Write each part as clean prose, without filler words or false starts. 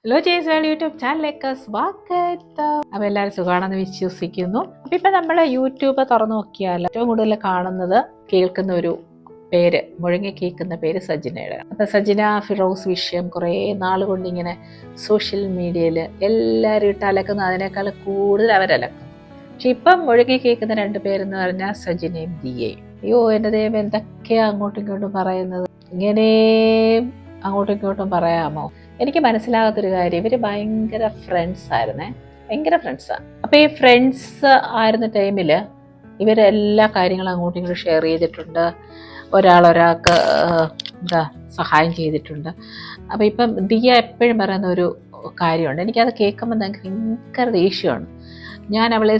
Hello ജയ്സ് YouTube ചാനലിലേക്ക് സ്വാഗതം. അപ്പോൾ എല്ലാവരും സുഖമാണെന്ന് വിശ്വസിക്കുന്നു. അപ്പോൾ ഇപ്പം നമ്മൾ യൂട്യൂബ് തുറന്നു നോക്കിയാൽ ഏറ്റവും കൂടുതൽ കാണുന്നത് കേൾക്കുന്ന ഒരു പേര്, മുഴങ്ങി കേൾക്കുന്ന പേര് സജിനയുടെ. അപ്പം സജിന ഫിറോസ് വിഷയം കുറേ നാൾ കൊണ്ട് ഇങ്ങനെ സോഷ്യൽ മീഡിയയിൽ എല്ലാവരും ഇട്ട് അലക്കുന്ന അതിനേക്കാൾ കൂടുതൽ അവരലക്കും. പക്ഷെ ഇപ്പം മുഴങ്ങി കേൾക്കുന്ന രണ്ട് പേരെന്ന് പറഞ്ഞാൽ സജിനയും ദിയയും. അയ്യോ എൻ്റെ ദൈവം, എന്തൊക്കെയാണ് അങ്ങോട്ടും ഇങ്ങോട്ടും പറയുന്നത്. ഇങ്ങനെ അങ്ങോട്ടും ഇങ്ങോട്ടും പറയാമോ? എനിക്ക് മനസ്സിലാകാത്തൊരു കാര്യം, ഇവർ ഭയങ്കര ഫ്രണ്ട്സ് ആയിരുന്നേ, ഭയങ്കര ഫ്രണ്ട്സാണ്. അപ്പോൾ ഈ ഫ്രണ്ട്സ് ആയിരുന്ന ടൈമിൽ ഇവരെല്ലാ കാര്യങ്ങളും അങ്ങോട്ടും ഇങ്ങോട്ടും ഷെയർ ചെയ്തിട്ടുണ്ട്. ഒരാൾക്ക് സഹായം ചെയ്തിട്ടുണ്ട്. അപ്പോൾ ഇപ്പം ദിയ എപ്പോഴും പറയുന്ന ഒരു കാര്യമുണ്ട്, എനിക്കത് കേൾക്കുമ്പോൾ എനിക്ക് ഭയങ്കര ദേഷ്യമാണ്. ഞാൻ അവളെ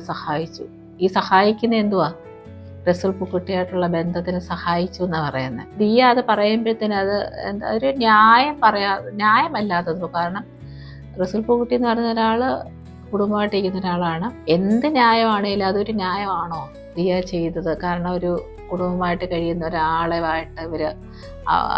സഹായിച്ചു. ഈ സഹായിക്കുന്ന എന്തുവാ? റസൂൽ പൂക്കുട്ടിയായിട്ടുള്ള ബന്ധത്തിന് സഹായിച്ചു എന്നാണ് പറയുന്നത്. ദിയ അത് പറയുമ്പോഴത്തേനും അത് എന്താ ഒരു ന്യായമല്ലാത്തത്. കാരണം റസൂൽ പൂക്കുട്ടി എന്ന് പറയുന്ന ഒരാൾ കുടുംബമായിട്ടിരിക്കുന്ന ഒരാളാണ്. എന്ത് ന്യായമാണെങ്കിലും അതൊരു ന്യായമാണോ ദിയ ചെയ്തത്? കാരണം ഒരു കുടുംബമായിട്ട് കഴിയുന്ന ഒരാളുമായിട്ട് ഇവർ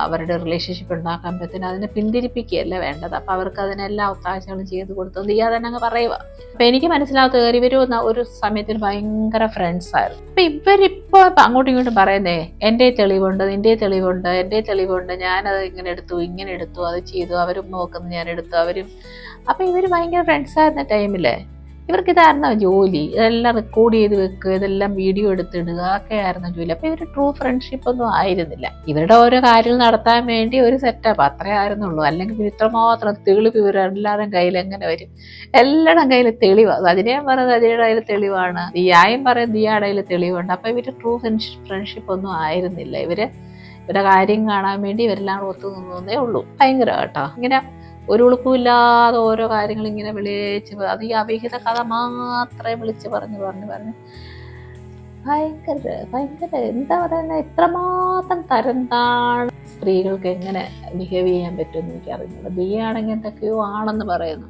അവരുടെ റിലേഷൻഷിപ്പ് ഉണ്ടാക്കുമ്പോഴത്തേനും അതിനെ പിന്തിരിപ്പിക്കുകയല്ലേ വേണ്ടത്. അപ്പോൾ അവർക്ക് അതിനെല്ലാം ഒത്താശകളും ചെയ്ത് കൊടുത്തു ദിയ തന്നെ അങ്ങ് പറയുക. അപ്പം എനിക്ക് മനസ്സിലാത്ത കാര്യം, ഇവർ ഒരു സമയത്തിൽ ഭയങ്കര ഫ്രണ്ട്സായിരുന്നു. അപ്പം ഇവരിപ്പോൾ അങ്ങോട്ടും ഇങ്ങോട്ടും പറയുന്നേ, എൻ്റെ തെളിവുണ്ട്, നിൻ്റെ തെളിവുണ്ട്, ഞാനത് ഇങ്ങനെ എടുത്തു, അത് ചെയ്തു, അവരും നോക്കുന്നു, ഞാൻ എടുത്തു, അവരും. അപ്പം ഇവർ ഭയങ്കര ഫ്രണ്ട്സായിരുന്ന ടൈമിൽ ഇവർക്ക് ഇതായിരുന്നു ജോലി. ഇതെല്ലാം റെക്കോർഡ് ചെയ്ത് വെക്കുക, ഇതെല്ലാം വീഡിയോ എടുത്തിടുക, ഒക്കെ ആയിരുന്നു ജോലി. അപ്പോൾ ഇവർ ട്രൂ ഫ്രണ്ട്ഷിപ്പ് ഒന്നും ആയിരുന്നില്ല. ഇവരുടെ ഓരോ കാര്യങ്ങൾ നടത്താൻ വേണ്ടി ഒരു സെറ്റപ്പ് അത്രേ ആയിരുന്നുള്ളൂ. അല്ലെങ്കിൽ ഇത്രമാത്രം തെളിവ് ഇവരെല്ലാവരും കയ്യിൽ എങ്ങനെ വരും? എല്ലാവരുടെ കയ്യിൽ തെളിവാണ്. അതിനെ പറയുന്നത് അതിയുടെ കയ്യിൽ തെളിവാണ്, ദിയായും പറയുന്നത് ദിയയുടെ കയ്യിൽ തെളിവുണ്ട്. അപ്പോൾ ഇവർ ട്രൂ ഫ്രണ്ട്ഷിപ്പ് ഒന്നും ആയിരുന്നില്ല. ഇവരുടെ കാര്യം കാണാൻ വേണ്ടി ഇവരെല്ലാം ഒത്തു നിന്നേ ഉള്ളൂ. ഭയങ്കര കേട്ടോ, ഇങ്ങനെ ഒരു ഉളുപ്പുമില്ലാതെ ഓരോ കാര്യങ്ങൾ ഇങ്ങനെ വിളിച്ച്, അത് ഈ അവിഹിത കഥ മാത്രമേ വിളിച്ച് പറഞ്ഞ് ഭയങ്കര എന്താ പറയുന്നത്, ഇത്രമാത്രം തരംതാണ് സ്ത്രീകൾക്ക് എങ്ങനെ ബിഹേവ് ചെയ്യാൻ പറ്റുമെന്ന് എനിക്കറിഞ്ഞില്ല. ദിയ ആണെങ്കിൽ എന്തൊക്കെയോ ആണെന്ന് പറയുന്നു,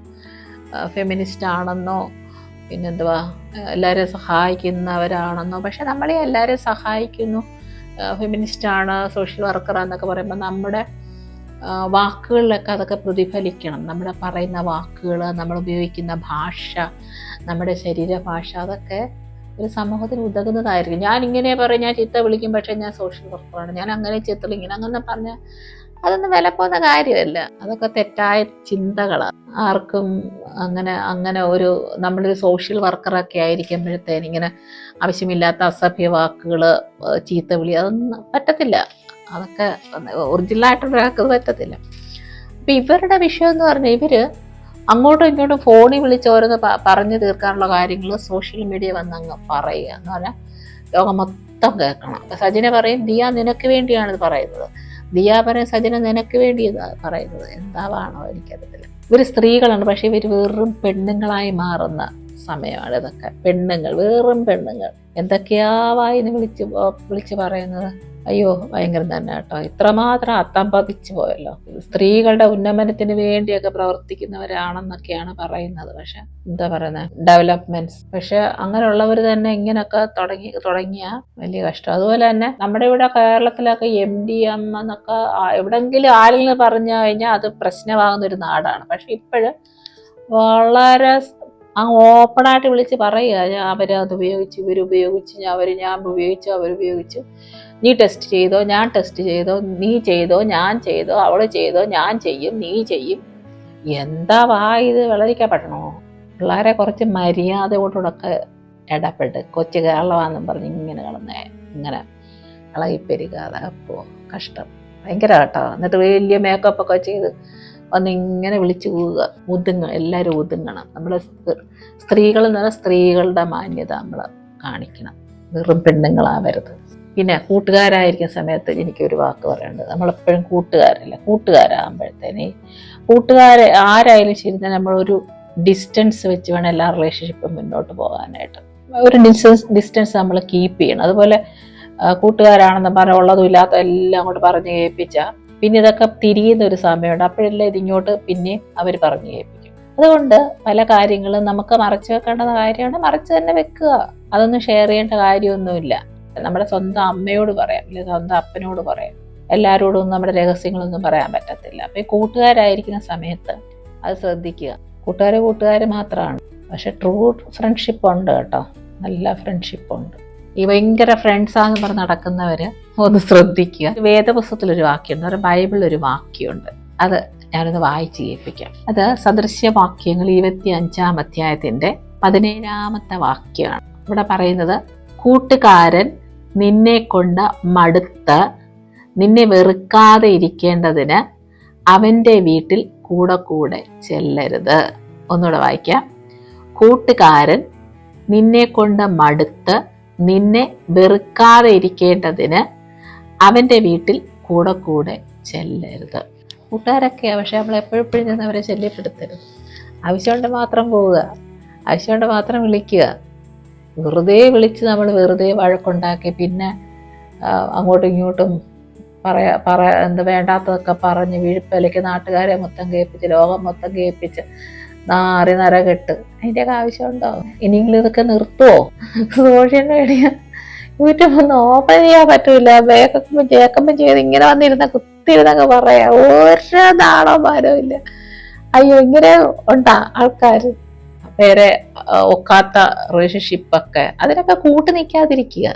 ഫെമിനിസ്റ്റ് ആണെന്നോ, പിന്നെന്തുവാ എല്ലാവരെയും സഹായിക്കുന്നവരാണെന്നോ. പക്ഷെ നമ്മളെ എല്ലാവരെയും സഹായിക്കുന്നു, ഫെമിനിസ്റ്റാണ്, സോഷ്യൽ വർക്കറാന്നൊക്കെ പറയുമ്പോൾ നമ്മുടെ വാക്കുകളിലൊക്കെ അതൊക്കെ പ്രതിഫലിക്കണം. നമ്മുടെ പറയുന്ന വാക്കുകൾ, നമ്മൾ ഉപയോഗിക്കുന്ന ഭാഷ, നമ്മുടെ ശരീരഭാഷ, അതൊക്കെ ഒരു സമൂഹത്തിന് ഉതകുന്നതായിരിക്കും. ഞാൻ ഇങ്ങനെ പറയും, ഞാൻ ചീത്ത വിളിക്കും, പക്ഷേ ഞാൻ സോഷ്യൽ വർക്കറാണ്, ഞാൻ അങ്ങനെ ചീത്ത വിളിക്കണം, അങ്ങനെ പറഞ്ഞാൽ അതൊന്നും വിലപ്പോകുന്ന കാര്യമല്ല. അതൊക്കെ തെറ്റായ ചിന്തകളാണ്. ആർക്കും അങ്ങനെ ഒരു നമ്മളൊരു സോഷ്യൽ വർക്കറൊക്കെ ആയിരിക്കുമ്പോഴത്തേന് ഇങ്ങനെ ആവശ്യമില്ലാത്ത അസഭ്യ വാക്കുകൾ, ചീത്ത വിളി, അതൊന്നും പറ്റത്തില്ല. അതൊക്കെ ഒറിജിനലായിട്ടൊരാൾക്ക് പറ്റത്തില്ല. അപ്പം ഇവരുടെ വിഷയം എന്ന് പറഞ്ഞാൽ, ഇവർ അങ്ങോട്ടും ഇങ്ങോട്ടും ഫോണിൽ വിളിച്ച് ഓരോന്ന് പറഞ്ഞു തീർക്കാനുള്ള കാര്യങ്ങൾ സോഷ്യൽ മീഡിയ വന്നങ്ങ് പറയുക എന്ന് പറഞ്ഞാൽ ലോകം മൊത്തം കേൾക്കണം. അപ്പം സജിന പറയും, ദിയ നിനക്ക് വേണ്ടിയാണിത് പറയുന്നത്, ദിയ പറയും സജിന നിനക്ക് വേണ്ടി പറയുന്നത്. എന്താവാണോ എനിക്കറിയത്തില്ല. ഇവർ സ്ത്രീകളാണ്, പക്ഷേ ഇവർ വെറും പെണ്ണുങ്ങളായി മാറുന്ന സമയമാണ് ഇതൊക്കെ. വെറും പെണ്ണുങ്ങൾ എന്തൊക്കെയാ വായിന്ന് വിളിച്ച് പറയുന്നത്. അയ്യോ ഭയങ്കരം തന്നെ കേട്ടോ. ഇത്രമാത്രം അത്തംപതിച്ചു പോയല്ലോ. സ്ത്രീകളുടെ ഉന്നമനത്തിന് വേണ്ടിയൊക്കെ പ്രവർത്തിക്കുന്നവരാണെന്നൊക്കെയാണ് പറയുന്നത്. പക്ഷെ എന്താ പറയുന്നത്, ഡെവലപ്മെന്റ്സ്. പക്ഷെ അങ്ങനെയുള്ളവർ തന്നെ ഇങ്ങനെയൊക്കെ തുടങ്ങിയ വലിയ കഷ്ടം. അതുപോലെ തന്നെ നമ്മുടെ ഇവിടെ കേരളത്തിലൊക്കെ MDM എന്നൊക്കെ എവിടെങ്കിലും ആരെങ്കിലും പറഞ്ഞു കഴിഞ്ഞാൽ അത് പ്രശ്നമാകുന്ന ഒരു നാടാണ്. പക്ഷെ ഇപ്പോഴും വളരെ ഓപ്പണായിട്ട് വിളിച്ച് പറയുക, അവരത് ഉപയോഗിച്ചു, ഇവരുപയോഗിച്ചു, ഞാൻ ഉപയോഗിച്ചു, അവരുപയോഗിച്ചു, നീ ടെസ്റ്റ് ചെയ്തോ, ഞാൻ ടെസ്റ്റ് ചെയ്തോ, നീ ചെയ്തോ, ഞാൻ ചെയ്തോ, അവള് ചെയ്തോ, ഞാൻ ചെയ്യും, നീ ചെയ്യും. എന്താ ഇത് വെള്ളരിക്കപ്പെടണോ? പിള്ളേരെ കുറച്ച് മര്യാദയോടൊക്കെ ഇടപെട്ട്, കൊച്ചു കേരളമാണെന്നും പറഞ്ഞ് ഇങ്ങനെ ഇളകിപ്പെരുകാതെ. അപ്പോൾ കഷ്ടം, ഭയങ്കര കേട്ടോ. എന്നിട്ട് വലിയ മേക്കപ്പൊക്കെ ചെയ്ത് വന്നിങ്ങനെ വിളിച്ച് എല്ലാവരും ഒതുങ്ങണം. നമ്മൾ സ്ത്രീകൾ എന്ന് പറഞ്ഞാൽ സ്ത്രീകളുടെ മാന്യത നമ്മൾ കാണിക്കണം, വെറും പെണ്ണുങ്ങളാവരുത്. പിന്നെ കൂട്ടുകാരായിരിക്കുന്ന സമയത്ത് എനിക്കൊരു വാക്ക് പറയേണ്ടത്, നമ്മളെപ്പോഴും കൂട്ടുകാരാകുമ്പോഴത്തേന് കൂട്ടുകാരെ ആരായാലും ശരി, നമ്മളൊരു ഡിസ്റ്റൻസ് വെച്ച് വേണം എല്ലാ റിലേഷൻഷിപ്പും മുന്നോട്ട് പോകാനായിട്ട്. ഒരു ഡിസ്റ്റൻസ് നമ്മൾ കീപ്പ് ചെയ്യണം. അതുപോലെ കൂട്ടുകാരാണെന്ന് പറഞ്ഞാൽ ഉള്ളതും ഇല്ലാത്ത എല്ലാം അങ്ങോട്ട് പറഞ്ഞ് കേൾപ്പിച്ചാൽ പിന്നെ ഇതൊക്കെ തിരിയുന്ന ഒരു സമയമുണ്ട്. അപ്പോഴല്ലേ ഇതിങ്ങോട്ട് പിന്നെ അവർ പറഞ്ഞു കേൾപ്പിക്കും. അതുകൊണ്ട് പല കാര്യങ്ങളും നമുക്ക് മറച്ചു വെക്കേണ്ട കാര്യമാണ്, മറച്ചു തന്നെ വെക്കുക. അതൊന്നും ഷെയർ ചെയ്യേണ്ട കാര്യമൊന്നുമില്ല. നമ്മുടെ സ്വന്തം അമ്മയോട് പറയാം, അല്ലെങ്കിൽ സ്വന്തം അപ്പനോട് പറയാം, എല്ലാവരോടും ഒന്നും നമ്മുടെ രഹസ്യങ്ങളൊന്നും പറയാൻ പറ്റത്തില്ല. അപ്പോൾ ഈ കൂട്ടുകാരായിരിക്കുന്ന സമയത്ത് അത് ശ്രദ്ധിക്കുക. കൂട്ടുകാർ മാത്രമാണ്, പക്ഷെ ട്രൂ ഫ്രണ്ട്ഷിപ്പ് ഉണ്ട് കേട്ടോ, നല്ല ഫ്രണ്ട്ഷിപ്പ് ഉണ്ട്. ഈ ഭയങ്കര ഫ്രണ്ട്സാന്ന് പറഞ്ഞ് നടക്കുന്നവർ ഒന്ന് ശ്രദ്ധിക്കുക. വേദപുസ്തകത്തിലൊരു വാക്യമുണ്ട്, ഒരു ബൈബിളിലൊരു വാക്യമുണ്ട്, അത് ഞാനൊന്ന് വായിച്ച് കേൾപ്പിക്കാം. അത് സദൃശ്യവാക്യങ്ങൾ 25-ാം അധ്യായത്തിൻ്റെ 17-ാമത്തെ വാക്യമാണ്. ഇവിടെ പറയുന്നത്, കൂട്ടുകാരൻ നിന്നെ കൊണ്ട് മടുത്ത് നിന്നെ വെറുക്കാതെ ഇരിക്കേണ്ടതിന് അവൻ്റെ വീട്ടിൽ കൂടെ കൂടെ ചെല്ലരുത്. ഒന്നുകൂടെ വായിക്കാം. കൂട്ടുകാരൻ നിന്നെ കൊണ്ട് മടുത്ത് നിന്നെ വെറുക്കാതെ ഇരിക്കേണ്ടതിന് അവൻ്റെ വീട്ടിൽ കൂടെ കൂടെ ചെല്ലരുത്. കൂട്ടുകാരൊക്കെയാണ്, പക്ഷെ നമ്മൾ എപ്പോഴെപ്പോഴും ചെന്ന് അവരെ ശല്യപ്പെടുത്തരുത്. ആവശ്യമുണ്ട് മാത്രം പോവുക, ആവശ്യമുണ്ട് മാത്രം വിളിക്കുക. വെറുതെ വിളിച്ച് നമ്മൾ വെറുതെ വഴക്കുണ്ടാക്കി പിന്നെ അങ്ങോട്ടും ഇങ്ങോട്ടും എന്താ വേണ്ടാത്തതൊക്കെ പറഞ്ഞ് വിഴുപ്പലയ്ക്ക് നാട്ടുകാരെ മൊത്തം കേൾപ്പിച്ച് ലോകം മൊത്തം കേൾപ്പിച്ച് നാറി നരകെട്ട് അതിൻ്റെയൊക്കെ ആവശ്യമുണ്ടോ? ഇനിയെങ്കിലും ഇതൊക്കെ നിർത്തുമോ? സോഷ്യൽ മീഡിയ യൂട്യൂബ് ഒന്നും ഓപ്പൺ ചെയ്യാൻ പറ്റൂല. കേൾക്കുമ്പോൾ ചെയ്ത് ഇങ്ങനെ വന്നിരുന്ന കുത്തിയിരുന്നൊക്കെ പറയാ, ഒരു നാണവന്മാരും ഇല്ല. അയ്യോ, ഇങ്ങനെ ഉണ്ടാ ആൾക്കാർ വേറെ ഒക്കാത്ത റിലേഷൻഷിപ്പൊക്കെ, അതിനൊക്കെ കൂട്ടു നിൽക്കാതിരിക്കുക.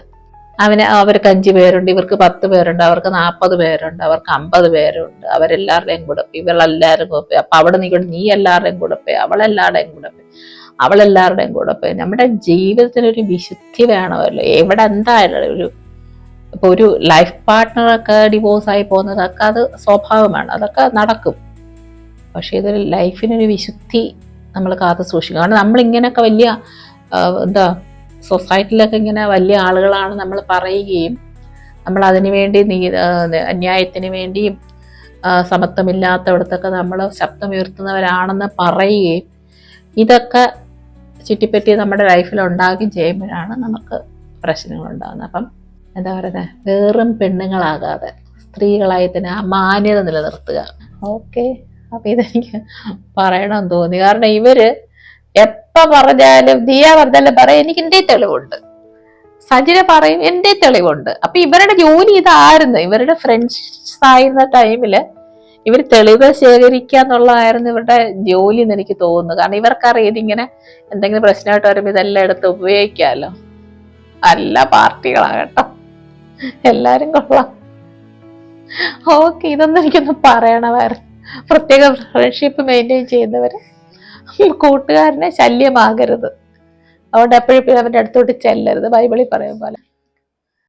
അവർക്ക് 5 പേരുണ്ട്, ഇവർക്ക് 10 പേരുണ്ട്, അവർക്ക് 40 പേരുണ്ട്, അവർക്ക് 50 പേരുണ്ട്, അവരെല്ലാവരുടെയും കൂടെ ഇവളെല്ലാവരും കൂടെ. അപ്പൊ അവിടെ നീ എല്ലാവരുടെയും കൂടെ അവളെല്ലാവരുടെയും കൂടെ അവളെല്ലാവരുടെയും കൂടെ നമ്മുടെ ജീവിതത്തിനൊരു വിശുദ്ധി വേണമല്ലോ. എവിടെ എന്തായാലും ഇപ്പൊ ഒരു ലൈഫ് പാർട്ട്ണറൊക്കെ ഡിവോഴ്സായി പോകുന്നതൊക്കെ അത് സ്വാഭാവികമാണ്, അതൊക്കെ നടക്കും. പക്ഷെ ഇതൊരു ലൈഫിനൊരു വിശുദ്ധി നമ്മൾ കാത്തു സൂക്ഷിക്കുക. കാരണം നമ്മളിങ്ങനെയൊക്കെ വലിയ സൊസൈറ്റിയിലൊക്കെ ഇങ്ങനെ വലിയ ആളുകളാണ് നമ്മൾ പറയുകയും നമ്മൾ അതിനു വേണ്ടി അന്യായത്തിന് വേണ്ടിയും സമത്വമില്ലാത്തവിടത്തൊക്കെ നമ്മൾ ശബ്ദമുയർത്തുന്നവരാണെന്ന് പറയുകയും ഇതൊക്കെ ചുറ്റിപ്പറ്റി നമ്മുടെ ലൈഫിൽ ഉണ്ടാകുകയും ചെയ്യുമ്പോഴാണ് നമുക്ക് പ്രശ്നങ്ങളുണ്ടാകുന്നത്. അപ്പം എന്താ പറയുന്നത്, വെറും പെണ്ണുങ്ങളാകാതെ സ്ത്രീകളായി തന്നെ ആ മാന്യത നിലനിർത്തുക. ഓക്കെ, അപ്പം ഇതെനിക്ക് പറയണമെന്ന് തോന്നി. കാരണം ഇവര് എപ്പോൾ പറഞ്ഞാലും ദിയ പറഞ്ഞാലും പറയും എനിക്ക് എൻ്റെ തെളിവുണ്ട്, സജിന പറയും എൻ്റെ തെളിവുണ്ട്. അപ്പൊ ഇവരുടെ ജോലി ഇതായിരുന്നു. ഇവരുടെ ഫ്രണ്ട്സ് ആയിരുന്ന ടൈമില് ഇവർ തെളിവ് ശേഖരിക്കുക എന്നുള്ളതായിരുന്നു ഇവരുടെ ജോലി എന്ന് എനിക്ക് തോന്നുന്നു. കാരണം ഇവർക്കറിയാം ഇതിങ്ങനെ എന്തെങ്കിലും പ്രശ്നമായിട്ട് വരുമ്പോൾ ഇതെല്ലാം എടുത്ത് ഉപയോഗിക്കാമല്ലോ. നല്ല പാർട്ടികളാകട്ടോ, എല്ലാരും കൊള്ളാം. ഓക്കെ, ഇതൊന്നും എനിക്കൊന്ന് പറയണമായിരുന്നു. പ്രത്യേക ഫ്രണ്ട്ഷിപ്പ് മെയിൻറ്റെയിൻ ചെയ്യുന്നവര് കൂട്ടുകാരനെ ശല്യമാകരുത്. അതുകൊണ്ട് എപ്പോഴും അവൻ്റെ അടുത്തോട്ട് ചെല്ലരുത്, ബൈബിളിൽ പറയും പോലെ.